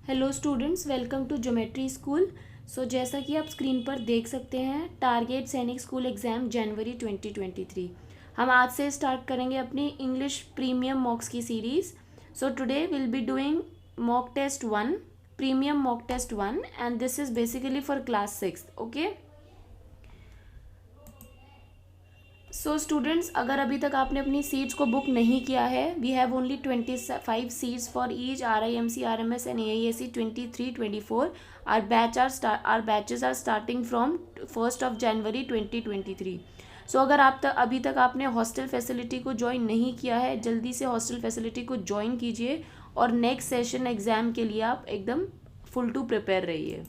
Hello students, welcome to geometry school. जैसा कि आप स्क्रीन पर देख सकते हैं, टारगेट सैनिक स्कूल एग्ज़ाम जनवरी 2023 हम आज से स्टार्ट करेंगे अपनी इंग्लिश प्रीमियम मॉक्स की series. Today will be doing mock test 1, premium mock test 1, and this is basically for class 6। Okay, students, अगर अभी तक आपने अपनी सीट्स को बुक नहीं किया है, we have only 25 seats for each RIMC, RMS and AISC 23-24। Our batches are starting from 1 January 2023। अगर अभी तक आपने हॉस्टल फैसिलिटी को ज्वाइन नहीं किया है, जल्दी से हॉस्टल फैसिलिटी को ज्वाइन कीजिए और नेक्स्ट सेशन एग्ज़ाम के लिए आप एकदम फुल टू प्रिपेयर रहिए।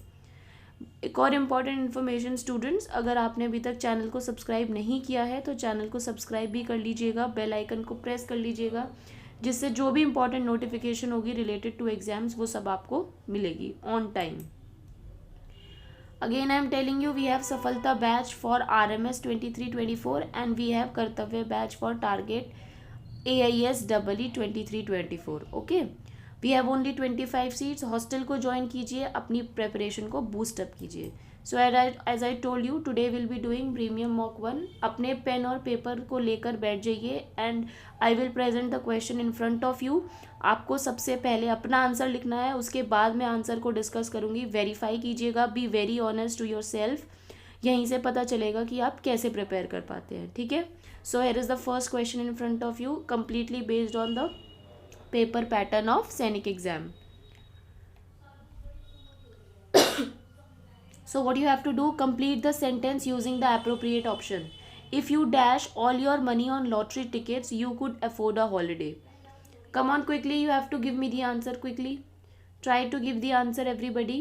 एक और इम्पॉर्टेंट इन्फॉर्मेशन स्टूडेंट्स, अगर आपने अभी तक चैनल को सब्सक्राइब नहीं किया है तो चैनल को सब्सक्राइब भी कर लीजिएगा, बेल आइकन को प्रेस कर लीजिएगा, जिससे जो भी इम्पॉर्टेंट नोटिफिकेशन होगी रिलेटेड टू एग्जाम्स वो सब आपको मिलेगी on time. Again I am telling you, we have सफलता batch for RMS 23-24 and we have कर्तव्य batch for target AIS EE 23-24। Okay, we have only 25 seats. Hostel को join कीजिए, अपनी प्रेपरेशन को बूस्ट अप कीजिए। As I told you, today will be doing premium mock 1। अपने पेन और पेपर को लेकर बैठ जाइए and I will present the question in front of you. आपको सबसे पहले अपना आंसर लिखना है, उसके बाद मैं आंसर को डिस्कस करूँगी। वेरीफाई कीजिएगा, be very honest to yourself. यहीं से पता चलेगा कि आप कैसे प्रिपेयर कर पाते हैं। ठीक है, so here is the first question in front of you, completely based on the paper pattern of Sainik exam. So what you have to do, complete the sentence using the appropriate option. If you dash all your money on lottery tickets, you could afford a holiday. Come on quickly, you have to give me the answer quickly. Try to give the answer everybody.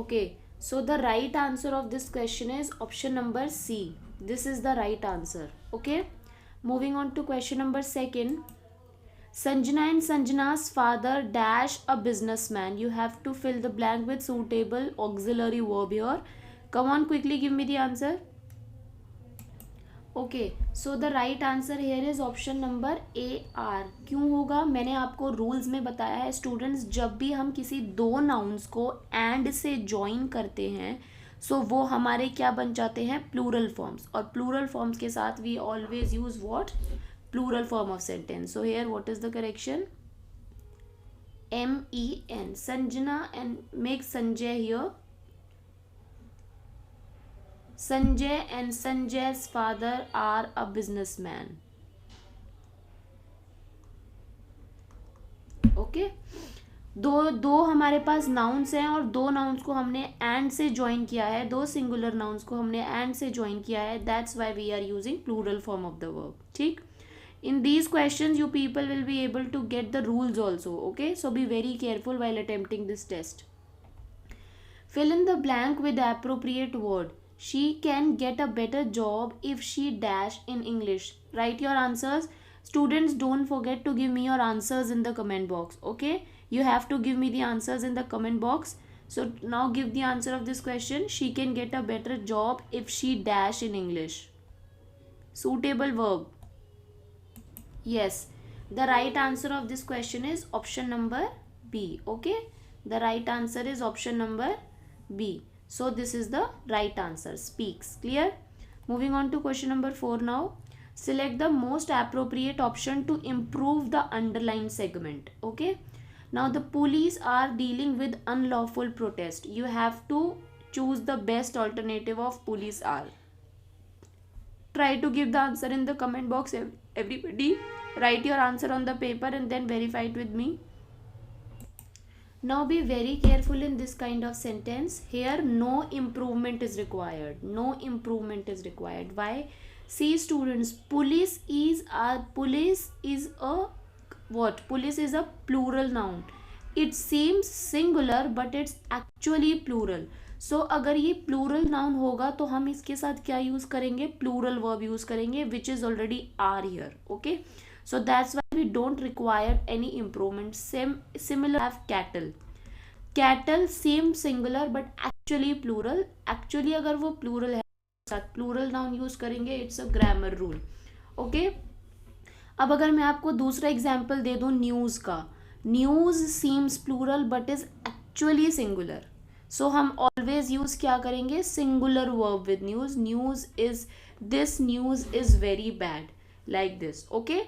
Okay, so the right answer of this question is option number C. This is the right answer. Okay, moving on to question number 2. Sanjana and Sanjana's father dash a businessman. You have to fill the blank with suitable auxiliary verb here. Come on quickly, give me the answer. Okay, so the right answer here is option number AR। क्यों होगा, मैंने आपको rules में बताया है students, जब भी हम किसी दो नाउन्स को एंड से ज्वाइन करते हैं वो हमारे क्या बन जाते हैं, प्लूरल फॉर्म्स। और प्लूरल फॉर्म्स के साथ we always use what, plural form of sentence. So here what is the correction, MEN, Sanjana and make Sanjay here. Sanjay and Sanjay's father are a businessman. Okay, दो हमारे पास नाउन्स हैं और दो nouns को हमने एंड से ज्वाइन किया है, दो सिंगुलर नाउन्स को हमने एंड से ज्वाइन किया है। That's why we are using plural form of the verb. ठीक, in these questions you people will be able to get the rules also. Okay, so be very careful while attempting this test. Fill in the blank with the appropriate word. She can get a better job if she dash in English. Write your answers. Students, don't forget to give me your answers in the comment box. Okay, you have to give me the answers in the comment box. So now give the answer of this question. She can get a better job if she dash in English. Suitable verb. Yes, the right answer of this question is option number B. Okay, the right answer is option number B. So this is the right answer, speaks. Clear? Moving on to question number 4 now. Select the most appropriate option to improve the underlined segment. Okay, now the police are dealing with unlawful protest. You have to choose the best alternative of police are. Try to give the answer in the comment box, everybody. Write your answer on the paper and then verify it with me. Now be very careful in this kind of sentence. Here no improvement is required. No improvement is required. Why? See students, police is a what? Police is a plural noun. It seems singular but it's actually plural. So अगर ये plural noun होगा तो हम इसके साथ क्या use करेंगे, plural verb use करेंगे, which is already are here. Okay, so that's why we don't require any improvement. Similar have cattle. Cattle same singular but actually plural. Actually अगर वो plural है साथ plural noun यूज करेंगे, it's a grammar rule. Okay, अब अगर मैं आपको दूसरा एग्जाम्पल दे दूँ न्यूज़ का, news seems plural but is actually singular, so हम ऑलवेज यूज क्या करेंगे, singular verb with news. News is, this news is very bad, like this. Okay,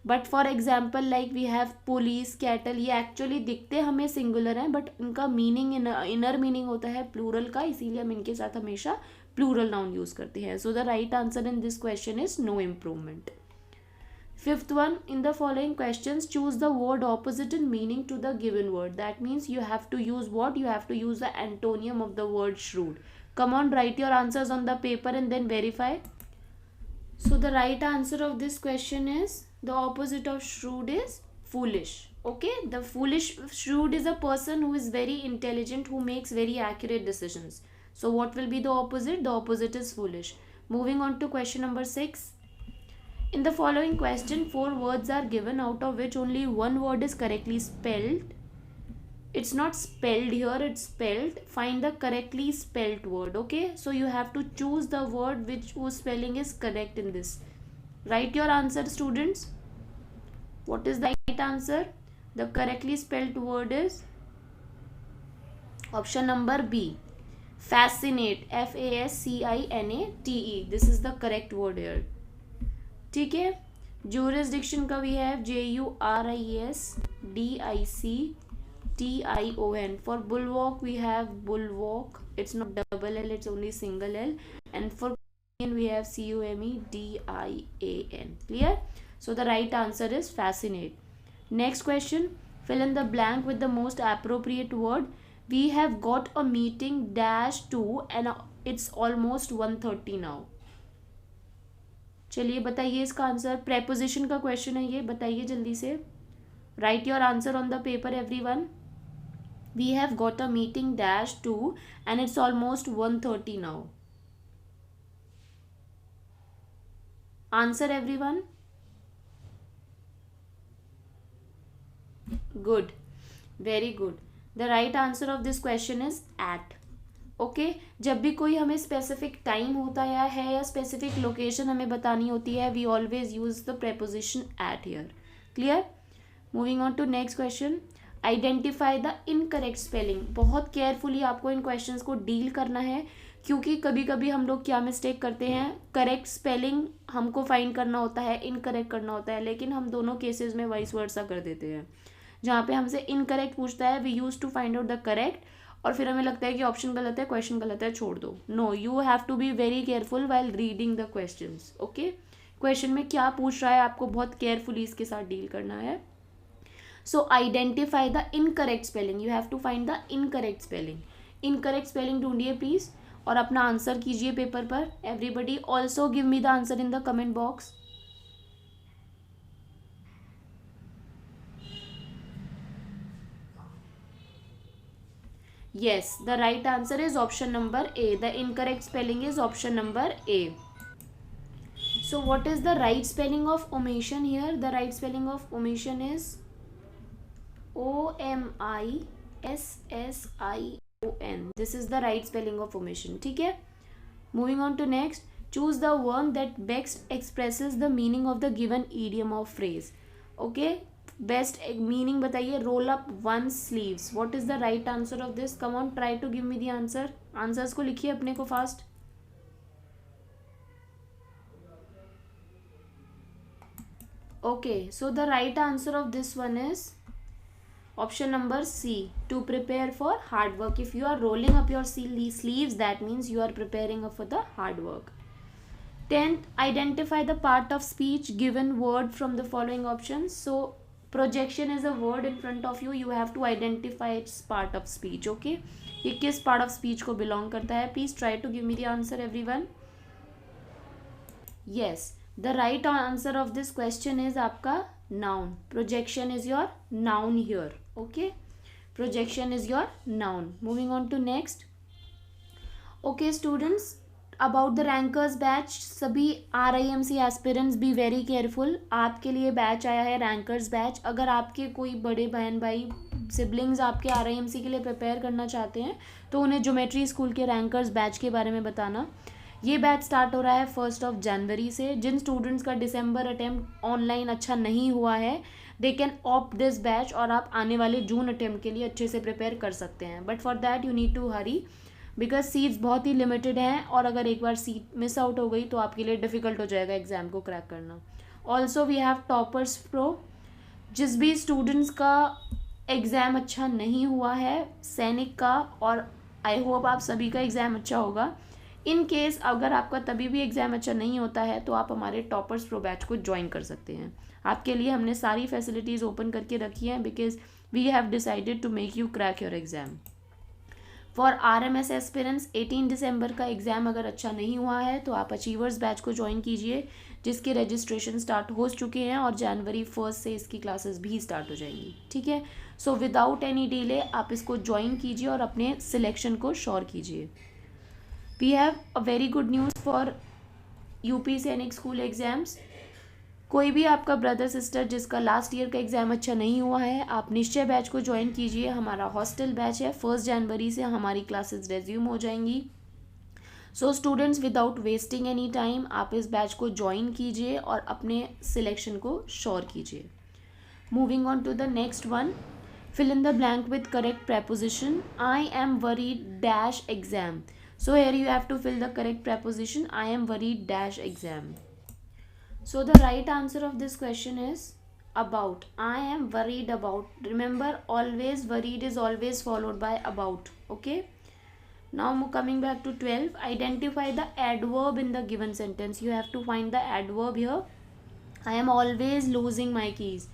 but for example like we have police, cattle, ये actually दिखते हमें singular हैं but उनका meaning inner meaning होता है प्लूरल का, इसीलिए हम इनके साथ हमेशा प्लूरल नाउन यूज करते हैं. So the right answer in this question is no improvement. Fifth one, in the following questions, choose the word opposite in meaning to the given word. That means you have to use what? You have to use the antonym of the word shrewd. Come on, write your answers on the paper and then verify. So the right answer of this question is, the opposite of shrewd is foolish. Okay, the foolish, shrewd is a person who is very intelligent, who makes very accurate decisions. So what will be the opposite? The opposite is foolish. Moving on to question number 6. In the following question, 4 words are given, out of which only one word is correctly spelled. It's not spelled here, it's spelled. Find the correctly spelled word. Okay, so you have to choose the word whose spelling is correct in this. Write your answer, students. What is the right answer? The correctly spelled word is option number B, fascinate. Fascinate. This is the correct word here. ठीक है. jurisdiction का we have jurisdiction. For bulwark we have bulwark, it's not double L, it's only single L. And for we have Comedian. Clear? So the right answer is fascinate. Next question, fill in the blank with the most appropriate word. We have got a meeting dash 2 and it's almost 1:30 now. चलिए बताइए इसका answer. Preposition का question है ये, बताइए जल्दी से. Write your answer on the paper everyone. We have got a meeting dash 2 and it's almost 1:30 now. Answer everyone. Good, very good. The right answer of this question is at. Okay, जब भी कोई हमें specific time होता है या specific location हमें बतानी होती है, we always use the preposition at here. Clear? Moving on to next question. Identify the incorrect spelling. बहुत केयरफुली आपको इन क्वेश्चंस को डील करना है, क्योंकि कभी कभी हम लोग क्या मिस्टेक करते हैं, करेक्ट स्पेलिंग हमको फाइंड करना होता है, इनकरेक्ट करना होता है, लेकिन हम दोनों केसेस में वाइस वर्सा कर देते हैं. जहाँ पे हमसे इनकरेक्ट पूछता है, we use to find out the correct, और फिर हमें लगता है कि ऑप्शन गलत है, क्वेश्चन गलत है, छोड़ दो. No, you have to be very careful while reading the questions. Okay, question में क्या पूछ रहा है आपको बहुत केयरफुली इसके साथ डील करना है. So identify the incorrect spelling. You have to find the incorrect spelling. Incorrect spelling ढूंढिए प्लीज और अपना आंसर कीजिए पेपर पर. Everybody also give me the answer in the comment box. Yes, the right answer is option number A. The incorrect spelling is option number A. So what is the right spelling of omission here? The right spelling of omission is omission. This is the right spelling of omission. ठीक है? Moving on to next. Choose the one that best expresses the meaning of the given idiom or phrase. Okay? Best meaning बताइए. Roll up one sleeves. What is the right answer of this? Come on, try to give me the answer. Answers को लिखिए अपने को fast. Okay, so the right answer of this one is option number C, to prepare for hard work. If you are rolling up your sleeves, that means you are preparing for the hard work. 10th, identify the part of speech given word from the following options. So projection is a word in front of you. You have to identify its part of speech. Okay, ये किस part of speech को belong करता है? Please try to give me the answer everyone. Yes, the right answer of this question is आपका noun. Projection is your noun here. Okay, projection is your noun. Moving on to next. Okay students, about the rankers batch. सभी RIMC aspirants B very careful. आपके लिए batch आया है rankers batch. अगर आपके कोई बड़े बहन भाई सिबलिंग्स आपके RIMC के लिए प्रिपेयर करना चाहते हैं तो उन्हें ज्योमेट्री स्कूल के रैंकर्स बैच के बारे में बताना. ये बैच स्टार्ट हो रहा है 1 से। जिन स्टूडेंट्स का दिसंबर अटेम्प्ट ऑनलाइन अच्छा नहीं हुआ है, they can opt this batch, और आप आने वाले जून अटेम्प्ट के लिए अच्छे से प्रिपेयर कर सकते हैं। But for that you need to hurry, because seats बहुत ही लिमिटेड हैं, और अगर एक बार सीट मिस आउट हो गई तो आपके लिए डिफ़िकल्ट हो जाएगा एग्ज़ाम को क्रैक करना। Also we have toppers pro. जिस भी स्टूडेंट्स का एग्ज़ाम अच्छा नहीं हुआ है सैनिक का, और आई होप आप सभी का एग्ज़ाम अच्छा होगा, इन केस अगर आपका तभी भी एग्ज़ाम अच्छा नहीं होता है तो आप हमारे टॉपर्स प्रो बैच को ज्वाइन कर सकते हैं। आपके लिए हमने सारी फैसिलिटीज़ ओपन करके रखी हैं, because we have decided to make you crack your exam. For RMS aspirants 18 दिसंबर का एग्ज़ाम अगर अच्छा नहीं हुआ है तो आप अचीवर्स बैच को ज्वाइन कीजिए, जिसके रजिस्ट्रेशन स्टार्ट हो चुके हैं, और जनवरी 1 से इसकी क्लासेस भी स्टार्ट हो जाएंगी। ठीक है, सो विदाउट एनी डिले आप इसको ज्वाइन कीजिए और अपने सिलेक्शन को श्योर कीजिए। We have a very good news for UP Sainik school exams. कोई भी आपका ब्रदर सिस्टर जिसका लास्ट ईयर का एग्ज़ाम अच्छा नहीं हुआ है, आप निश्चय बैच को ज्वाइन कीजिए। हमारा हॉस्टल बैच है, 1 जनवरी से हमारी क्लासेस रेज्यूम हो जाएंगी। So students, without wasting any time आप इस बैच को ज्वाइन कीजिए और अपने सिलेक्शन को श्योर कीजिए। Moving on to the next one, fill in the blank with correct preposition. I am worried dash exam. So here you have to fill the correct preposition. I am worried dash exam. So the right answer of this question is about. I am worried about. Remember, always worried is always followed by about. Okay. Now coming back to 12. Identify the adverb in the given sentence. You have to find the adverb here. I am always losing my keys.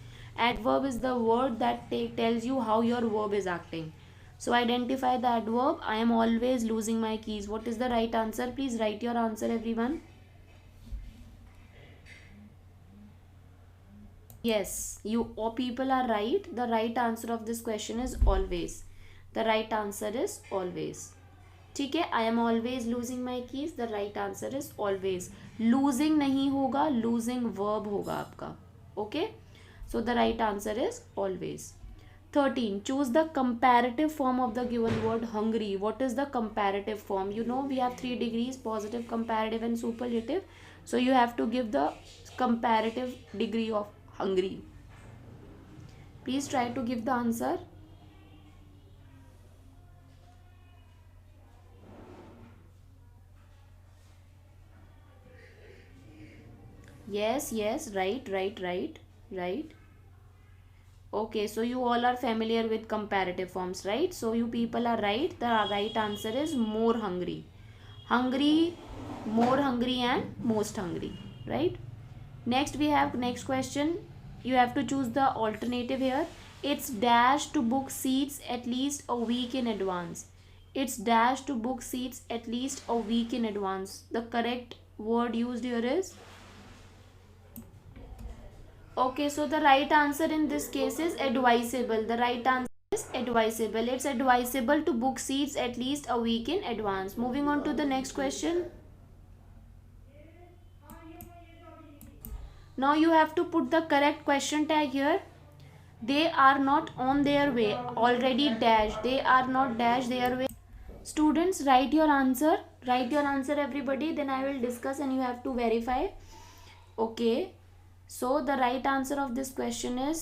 Adverb is the word that tells you how your verb is acting. So identify the adverb. I am always losing my keys. What is the right answer? Please write your answer, everyone. Yes, you all people are right. The right answer of this question is always. The right answer is always. ठीक है, I am always losing my keys, the right answer is always. Losing नहीं होगा, losing verb होगा आपका। Okay, so the right answer is always. 13. Choose the comparative form of the given word hungry. What is the comparative form? You know we have 3 degrees, positive, comparative and superlative. So you have to give the comparative degree of hungry. Please try to give the answer. Yes, yes, right. Okay, so you all are familiar with comparative forms, right? So you people are right. The right answer is more hungry. Hungry, more hungry, and most hungry, right? Next we have next question. You have to choose the alternative here. It's dash to book seats at least a week in advance. It's dash to book seats at least a week in advance. The correct word used here is. Okay, so the right answer in this case is advisable. The right answer is advisable. It's advisable to book seats at least a week in advance. Moving on to the next question. Now you have to put the correct question tag here. They are not on their way. Already dash. They are not dash their way. Students, write your answer. Write your answer, everybody. Then I will discuss and you have to verify. Okay. So the right answer of this question is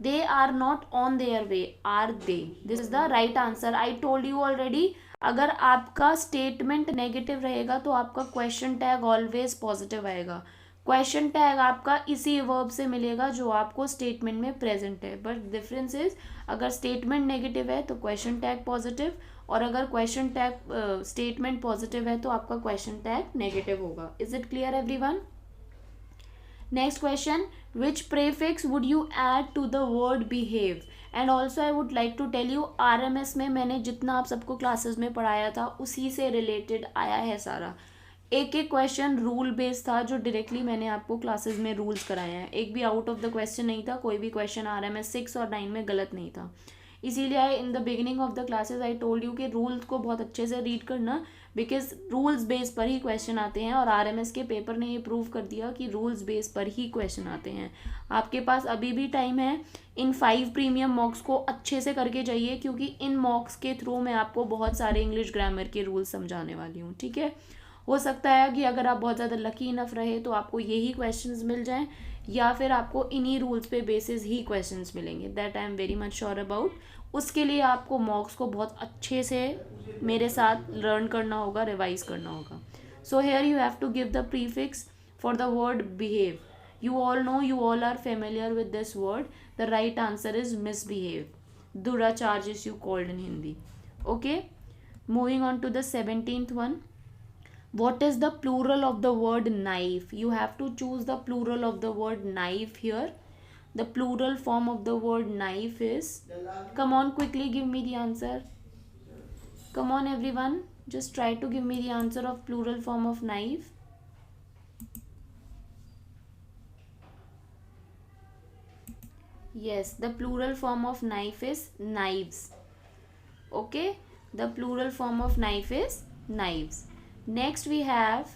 they are not on their way. Are they? This is the right answer. I told you already. अगर आपका statement negative रहेगा तो आपका question tag always positive आएगा. Question tag आपका इसी verb से मिलेगा जो आपको स्टेटमेंट में प्रेजेंट है. बट डिफरेंस इज, अगर स्टेटमेंट नेगेटिव है तो क्वेश्चन टैग पॉजिटिव, और अगर क्वेश्चन टैग स्टेटमेंट पॉजिटिव है तो आपका क्वेश्चन टैग नेगेटिव होगा. Is it clear everyone? Next question, which prefix would you add to the word behave? And also I would like to tell you, RMS में मैंने जितना आप सबको classes में पढ़ाया था उसी से रिलेटेड आया है सारा. एक एक क्वेश्चन रूल बेस्ड था जो डायरेक्टली मैंने आपको क्लासेस में रूल्स कराए हैं. एक भी आउट ऑफ द क्वेश्चन नहीं था. कोई भी क्वेश्चन RMS 6 और 9 में गलत नहीं था. इसीलिए in the beginning of the classes I told you कि रूल्स को बहुत अच्छे से रीड करना, बिकॉज रूल्स बेस पर ही क्वेश्चन आते हैं, और RMS के पेपर ने ये प्रूव कर दिया कि रूल्स बेस पर ही क्वेश्चन आते हैं. आपके पास अभी भी टाइम है. इन 5 प्रीमियम मॉक्स को अच्छे से करके जाइए, क्योंकि इन मॉक्स के थ्रू मैं आपको बहुत सारे इंग्लिश ग्रामर के रूल्स समझाने वाली हूँ. ठीक है, हो सकता है कि अगर आप बहुत ज़्यादा लकी इनफ रहे तो आपको यही क्वेश्चंस मिल जाएं, या फिर आपको इन्हीं रूल्स पे बेसिस ही क्वेश्चंस मिलेंगे, that I am very much sure about. उसके लिए आपको मॉक्स को बहुत अच्छे से मेरे साथ लर्न करना होगा, रिवाइज करना होगा। So here you have to give the prefix for the word behave. You all know, you all are familiar with this word. The right answer is misbehave. Duracharge is you called in Hindi. Okay. Moving on to the 17th one. What is the plural of the word knife? You have to choose the plural of the word knife here. The plural form of the word knife is. Come on, quickly give me the answer. Come on, everyone. Just try to give me the answer of plural form of knife. Yes, the plural form of knife is knives. Okay, the plural form of knife is knives. Next we have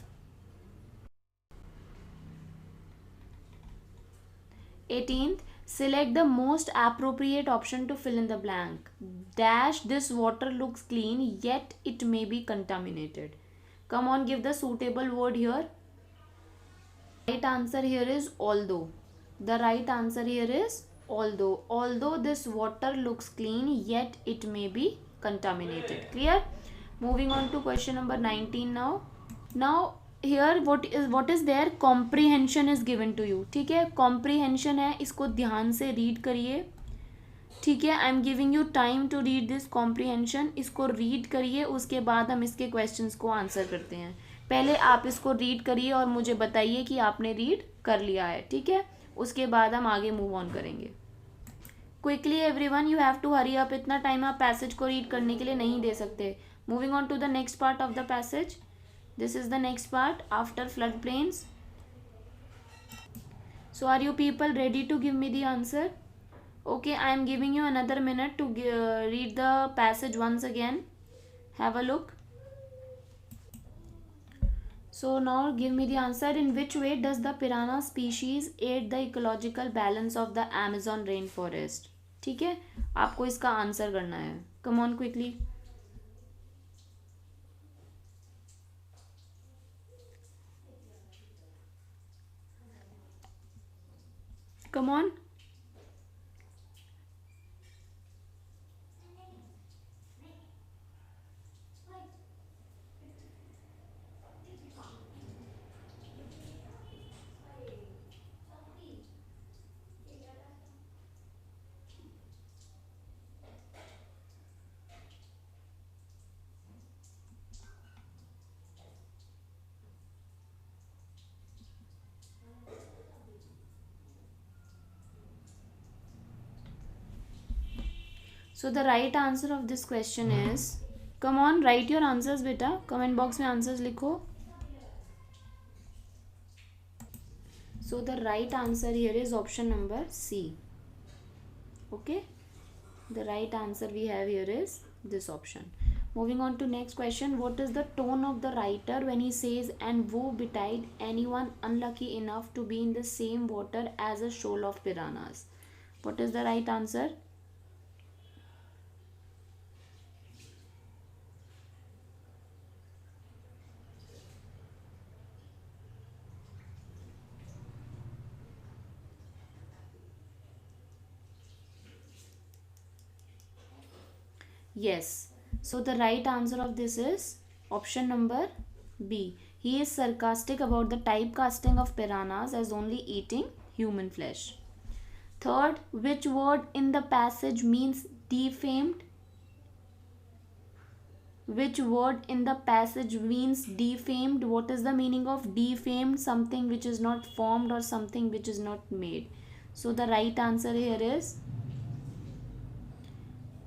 18th. Select the most appropriate option to fill in the blank. Dash, this water looks clean, yet it may be contaminated. Come on, give the suitable word here. Right answer here is although. The right answer here is although. Although this water looks clean, yet it may be contaminated. Clear? Moving on to question number 19 now. Now here what is there, comprehension is given to you. ठीक है, comprehension है, इसको ध्यान से read करिए. ठीक है, I am giving you time to read this comprehension. इसको रीड करिए, उसके बाद हम इसके क्वेश्चंस को आंसर करते हैं. पहले आप इसको रीड करिए और मुझे बताइए कि आपने रीड कर लिया है. ठीक है, उसके बाद हम आगे मूव ऑन करेंगे. Quickly everyone, you have to hurry up. इतना टाइम आप पैसेज को रीड करने के लिए नहीं दे सकते. Moving on to the next part of the passage. This is the next part after flood plains. So are you people ready to give me the answer? Okay, I am giving you another minute to read the passage once again. Have a look. So now give me the answer. In which way does the piranha species aid the ecological balance of the Amazon rainforest? ठीक है, आपको इसका answer करना है. Come on quickly. Come on. So the right answer of this question is, come on, write your answers बेटा, comment box में answers लिखो. So the right answer here is option number C. Okay, the right answer we have here is this option. Moving on to next question. What is the tone of the writer when he says, and woe betide anyone unlucky enough to be in the same water as a shoal of piranhas? What is the right answer? Yes. So the right answer of this is option number B. He is sarcastic about the typecasting of piranhas as only eating human flesh. Third, which word in the passage means defamed? Which word in the passage means defamed? What is the meaning of defamed? Something which is not formed or something which is not made. So the right answer here is,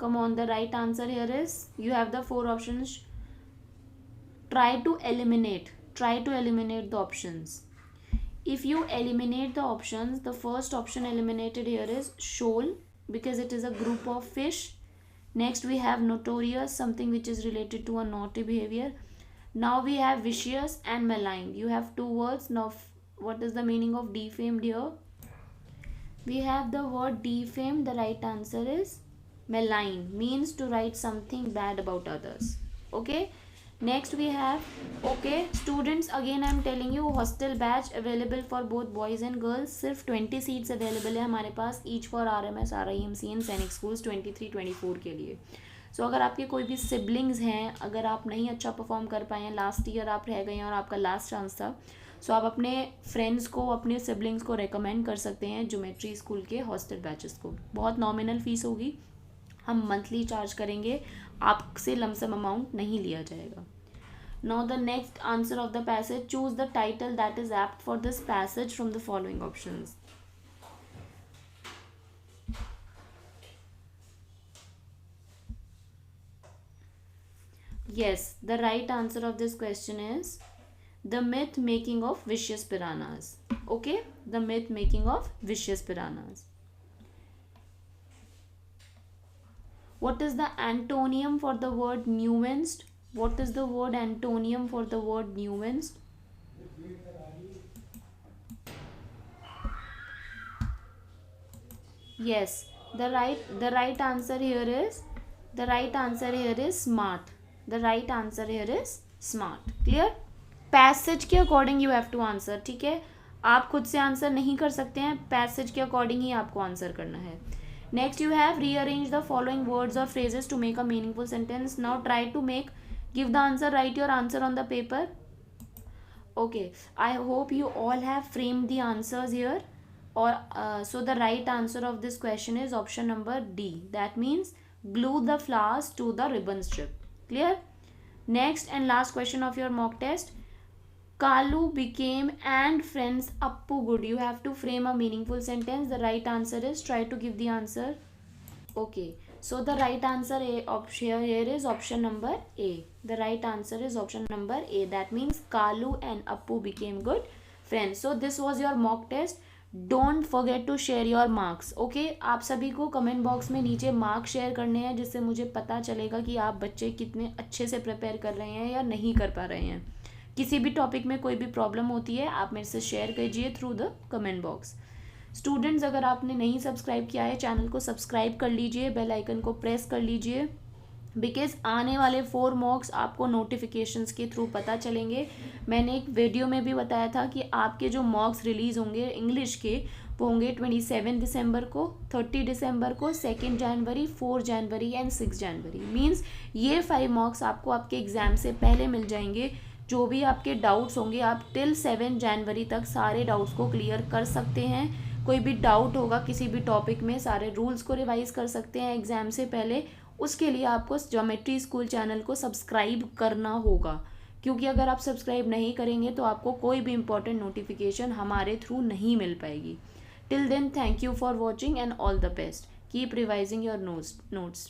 come on, the right answer here is, you have the four options. Try to eliminate the options. If you eliminate the options, the first option eliminated here is shoal, because it is a group of fish. Next we have notorious, something which is related to a naughty behavior. Now we have vicious and malign. You have two words. Now what is the meaning of defamed here? We have the word defamed. The right answer is malign, means to write something bad about others. Okay, Next we have, okay students, again I am telling you hostel batch available for both boys and girls. सिर्फ 20 seats available है हमारे पास, each for RMS RIMC and Sainik schools 23-24 के लिए. सो अगर आपके कोई भी सिबलिंग्स हैं, अगर आप नहीं अच्छा परफॉर्म कर पाए हैं, लास्ट ईयर आप रह गए हैं और आपका लास्ट चांस था, सो आप अपने फ्रेंड्स को, अपने सिबलिंग्स को रेकमेंड कर सकते हैं ज्योमेट्री स्कूल के हॉस्टल बैचेस को. बहुत नॉमिनल फीस होगी, हम मंथली चार्ज करेंगे, आपसे लमसम अमाउंट नहीं लिया जाएगा. Now the next answer of the passage, choose the title that is apt for this passage from the following options. Yes, the right answer of this question is the myth making of vicious piranhas. Okay, the myth making of vicious piranhas. What is the antonym for the word nuanced? What is the word antonym for the word nuanced? Yes, the right answer here is smart. The right answer here is smart. Clear? Passage के according you have to answer. ठीक है, आप खुद से answer नहीं कर सकते हैं, पैसेज के अकॉर्डिंग ही आपको आंसर करना है. Next you have rearrange the following words और phrases to make a meaningful sentence. Now try to make, give the answer, write your answer on the paper. Okay, I hope you all have framed the answers here. और so the right answer of this question is option number D. That means glue the flowers to the ribbon strip. Clear? Next and last question of your mock test. Kalu became and friends Appu good. You have to frame a meaningful sentence. The right answer is, try to give the answer. Okay, so the right answer here is option number A. The right answer is option number A. That means Kalu and Appu became good friends. So this was your mock test. Don't forget to share your marks. Okay, आप सभी को comment box में नीचे marks share करने हैं, जिससे मुझे पता चलेगा कि आप बच्चे कितने अच्छे से प्रिपेयर कर रहे हैं या नहीं कर पा रहे हैं. किसी भी टॉपिक में कोई भी प्रॉब्लम होती है, आप मेरे से शेयर कीजिए through the comment box. Students, अगर आपने नहीं सब्सक्राइब किया है, चैनल को सब्सक्राइब कर लीजिए, बेल आइकन को प्रेस कर लीजिए, बिकॉज आने वाले 4 मॉक्स आपको नोटिफिकेशंस के थ्रू पता चलेंगे. मैंने एक वीडियो में भी बताया था कि आपके जो मॉक्स रिलीज़ होंगे इंग्लिश के, वो होंगे 27 दिसंबर को, 30 दिसंबर को, 2 जनवरी, 4 जनवरी एंड 6 जनवरी. मीन्स ये 5 मॉक्स आपको आपके एग्ज़ाम से पहले मिल जाएंगे. जो भी आपके डाउट्स होंगे, आप टिल 7 जनवरी तक सारे डाउट्स को क्लियर कर सकते हैं. कोई भी डाउट होगा किसी भी टॉपिक में, सारे रूल्स को रिवाइज कर सकते हैं एग्ज़ाम से पहले. उसके लिए आपको ज्योमेट्री स्कूल चैनल को सब्सक्राइब करना होगा, क्योंकि अगर आप सब्सक्राइब नहीं करेंगे तो आपको कोई भी इंपॉर्टेंट नोटिफिकेशन हमारे थ्रू नहीं मिल पाएगी. Till then, thank you for watching and all the best. Keep revising your notes.